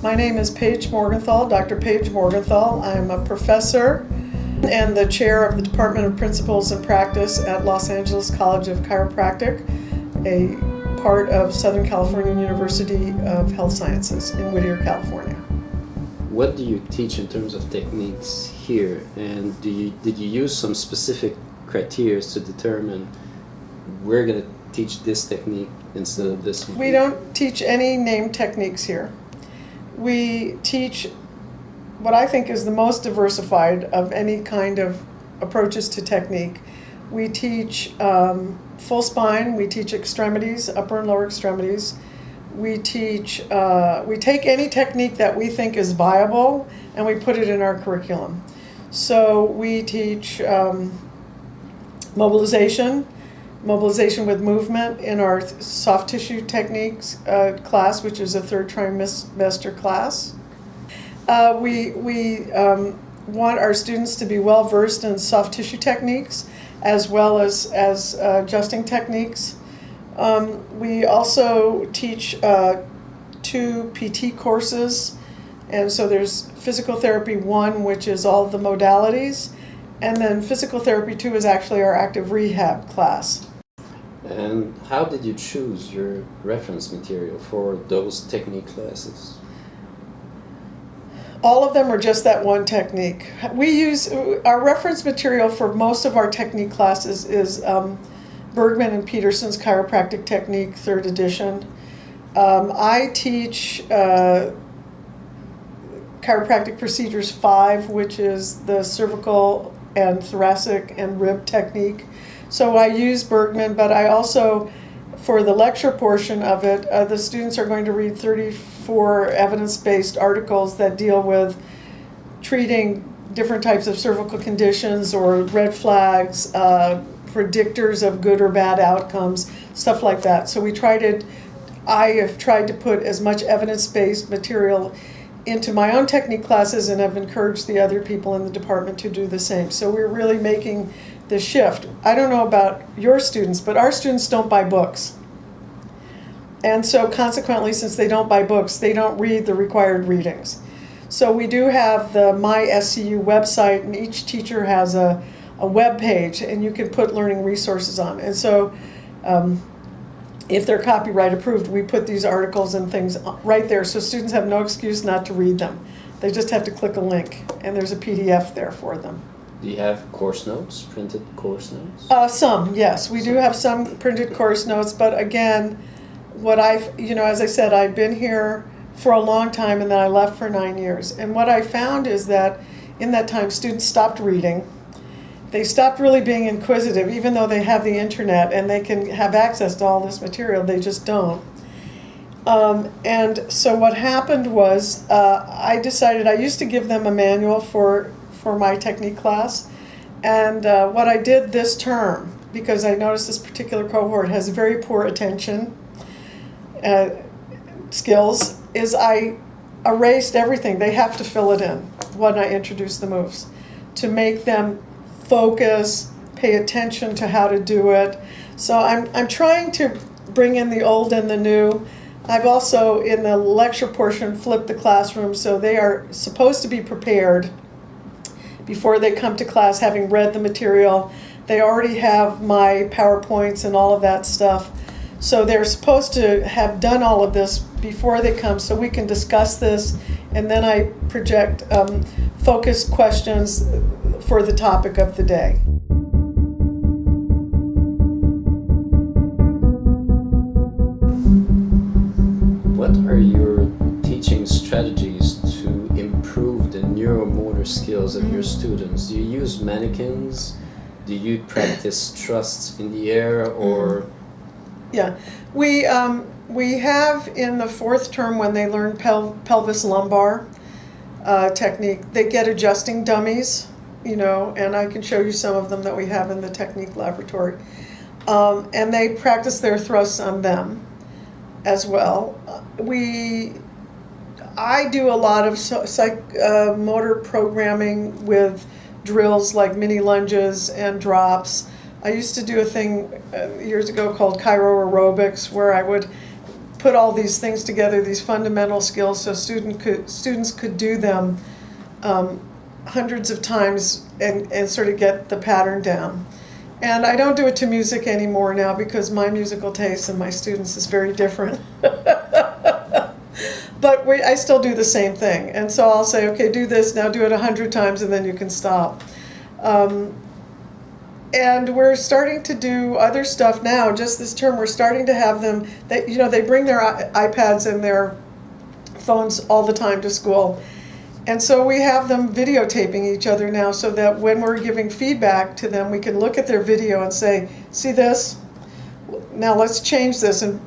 My name is Paige Morgenthal, Dr. Paige Morgenthal. I'm a professor and the chair of the Department of Principles and Practice at Los Angeles College of Chiropractic, a part of Southern California University of Health Sciences in Whittier, California. What do you teach in terms of techniques here, and did you use some specific criteria to determine we're going to teach this technique instead of this one? We don't teach any named techniques here. We teach what I think is the most diversified of any kind of approaches to technique. We teach full spine, we teach extremities, upper and lower extremities. We teach, we take any technique that we think is viable and we put it in our curriculum. So we teach mobilization with movement in our soft tissue techniques class, which is a third trimester class. We want our students to be well versed in soft tissue techniques as well as adjusting techniques. We also teach 2 PT courses, and so there's Physical Therapy 1, which is all the modalities, and then Physical Therapy 2 is actually our active rehab class. And how did you choose your reference material for those technique classes? All of them are just that one technique. We use our reference material for most of our technique classes is Bergman and Peterson's Chiropractic Technique, 3rd edition. I teach Chiropractic Procedures 5, which is the cervical and thoracic and rib technique. So I use Bergman, but I also, for the lecture portion of it, the students are going to read 34 evidence-based articles that deal with treating different types of cervical conditions or red flags, predictors of good or bad outcomes, stuff like that. So I have tried to put as much evidence-based material into my own technique classes, and have encouraged the other people in the department to do the same. So we're really making the shift. I don't know about your students, but our students don't buy books. And so consequently, since they don't buy books, they don't read the required readings. So we do have the MySCU website, and each teacher has a web page, and you can put learning resources on. And so if they're copyright approved, we put these articles and things right there, so students have no excuse not to read them. They just have to click a link, and there's a PDF there for them. Do you have course notes, printed course notes? Some, yes. We do have some printed course notes, but again, as I said, I've been here for a long time, and then I left for 9 years. And what I found is that in that time, students stopped reading. They stopped really being inquisitive, even though they have the internet and they can have access to all this material, they just don't. And so what happened was, I decided, I used to give them a manual for my technique class, and what I did this term, because I noticed this particular cohort has very poor attention skills, is I erased everything. They have to fill it in when I introduce the moves to make them focus, pay attention to how to do it. So I'm trying to bring in the old and the new. I've also, in the lecture portion, flipped the classroom so they are supposed to be prepared before they come to class, having read the material. They already have my PowerPoints and all of that stuff. So they're supposed to have done all of this before they come, so we can discuss this, and then I project focused questions for the topic of the day. What are your teaching strategies to improve the neuromotor skills of your students? Do you use mannequins? Do you practice thrusts in the air, or? Yeah, we have in the 4th term, when they learn pelvis lumbar technique, they get adjusting dummies, and I can show you some of them that we have in the technique laboratory. And they practice their thrusts on them as well. I do a lot of motor programming with drills like mini lunges and drops. I used to do a thing years ago called Chiro Aerobics, where I would put all these things together, these fundamental skills, so students could do them hundreds of times and sort of get the pattern down. And I don't do it to music anymore now because my musical taste and my students is very different. But I still do the same thing. And so I'll say, okay, do this, now do it 100 times and then you can stop. And we're starting to do other stuff now. Just this term, we're starting to have them, they bring their iPads and their phones all the time to school. And so we have them videotaping each other now so that when we're giving feedback to them, we can look at their video and say, see this? Now let's change this, and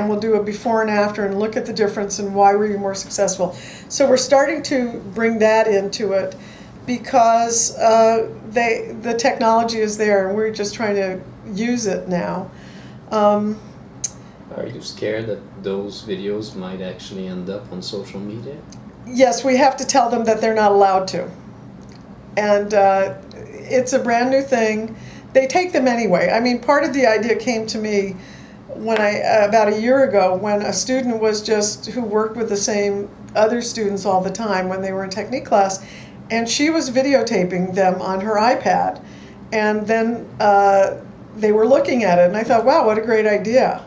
we'll do a before and after and look at the difference and why were you more successful. So we're starting to bring that into it because the technology is there and we're just trying to use it now. Are you scared that those videos might actually end up on social media? Yes, we have to tell them that they're not allowed to. And it's a brand new thing. They take them anyway. I mean, part of the idea came to me when about a year ago, when a student who worked with the same other students all the time when they were in technique class, and she was videotaping them on her iPad. And then they were looking at it, and I thought, wow, what a great idea.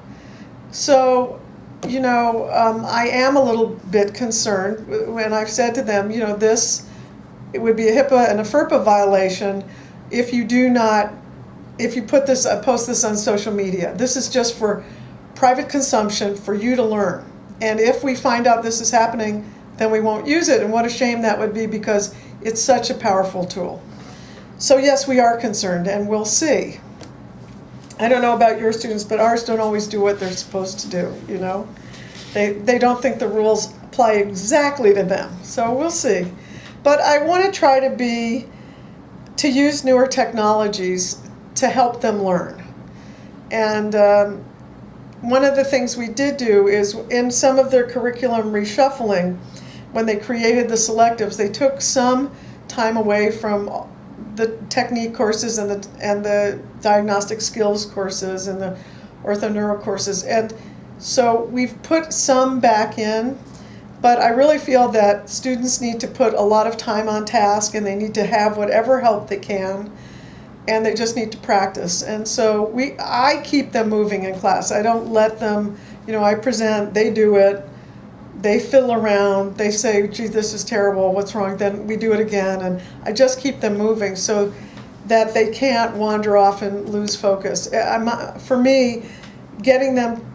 So, I am a little bit concerned when I've said to them, it would be a HIPAA and a FERPA violation if you post this on social media. This is just for private consumption for you to learn. And if we find out this is happening, then we won't use it. And what a shame that would be because it's such a powerful tool. So yes, we are concerned and we'll see. I don't know about your students, but ours don't always do what they're supposed to do, They don't think the rules apply exactly to them, so we'll see. But I want to try to use newer technologies to help them learn. And one of the things we did do is in some of their curriculum reshuffling, when they created the selectives, they took some time away from the technique courses and the diagnostic skills courses and the orthoneuro courses. And so we've put some back in, but I really feel that students need to put a lot of time on task and they need to have whatever help they can and they just need to practice. And so I keep them moving in class. I don't let them, I present, they do it, they fiddle around, they say, gee, this is terrible, what's wrong? Then we do it again, and I just keep them moving so that they can't wander off and lose focus. For me, getting them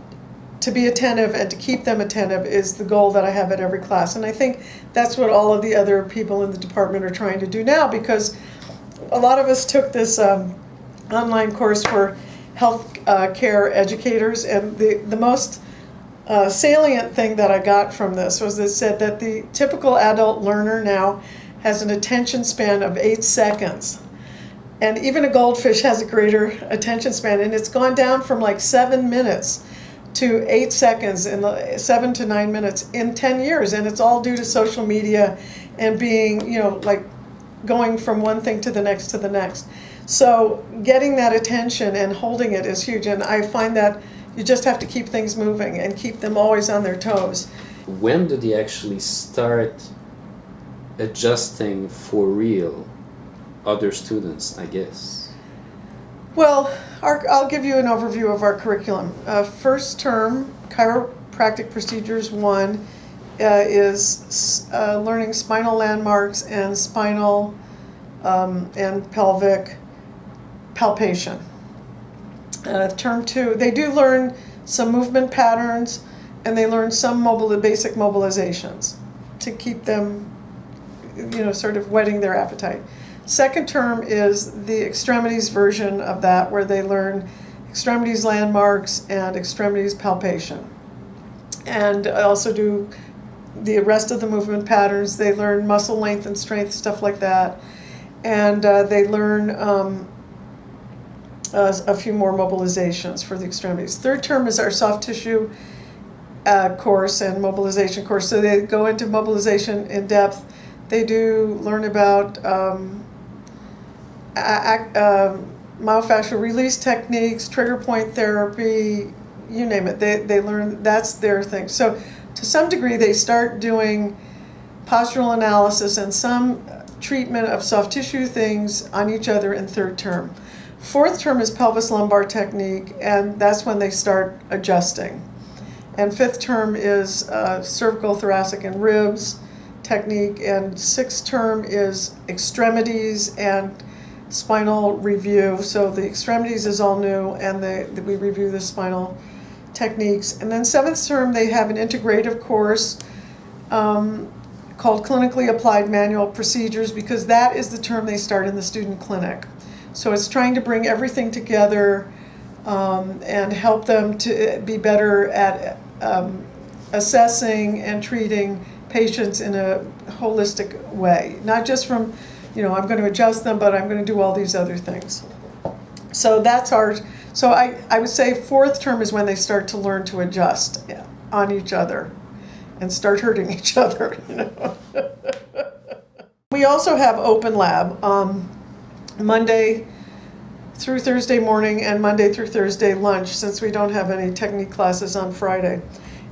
to be attentive and to keep them attentive is the goal that I have at every class. And I think that's what all of the other people in the department are trying to do now, because a lot of us took this online course for health care educators, and the most salient thing that I got from this was it said that the typical adult learner now has an attention span of 8 seconds. And even a goldfish has a greater attention span, and it's gone down from like 7 minutes to 8 seconds in 7 to 9 minutes in 10 years. And it's all due to social media and being, going from one thing to the next to the next. So getting that attention and holding it is huge. And I find that you just have to keep things moving and keep them always on their toes. When did you actually start adjusting for real other students, I guess? Well, I'll give you an overview of our curriculum. First term, Chiropractic Procedures 1 is learning spinal landmarks and spinal and pelvic palpation. Term 2, they do learn some movement patterns and they learn some basic mobilizations to keep them, sort of whetting their appetite. Second term is the extremities version of that, where they learn extremities landmarks and extremities palpation. And I also do the rest of the movement patterns. They learn muscle length and strength, stuff like that. and they learn a few more mobilizations for the extremities. Third term is our soft tissue course and mobilization course. So they go into mobilization in depth. They do learn about myofascial release techniques, trigger point therapy, you name it. They learn, that's their thing. So to some degree they start doing postural analysis and some treatment of soft tissue things on each other in third term. Fourth term is pelvis lumbar technique, and that's when they start adjusting. And fifth term is cervical, thoracic, and ribs technique, and sixth term is extremities and spinal review. So the extremities is all new, and we review the spinal techniques. And then seventh term, they have an integrative course called Clinically Applied Manual Procedures, because that is the term they start in the student clinic. So it's trying to bring everything together and help them to be better at assessing and treating patients in a holistic way. Not just from, I'm going to adjust them, but I'm going to do all these other things. So that's so I would say fourth term is when they start to learn to adjust on each other and start hurting each other. We also have open lab Monday through Thursday morning and Monday through Thursday lunch, since we don't have any technique classes on Friday.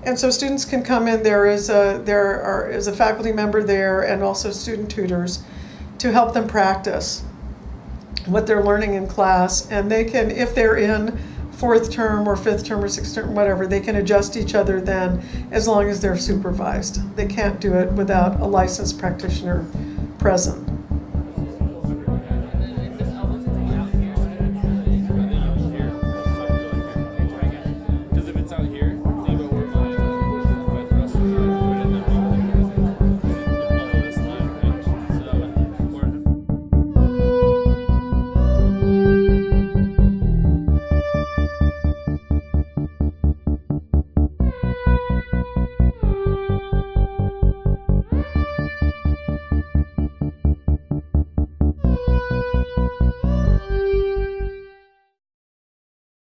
And so students can come in. There is a faculty member there and also student tutors to help them practice what they're learning in class. And they can, if they're in fourth term or fifth term or sixth term, whatever, they can adjust each other then, as long as they're supervised. They can't do it without a licensed practitioner present.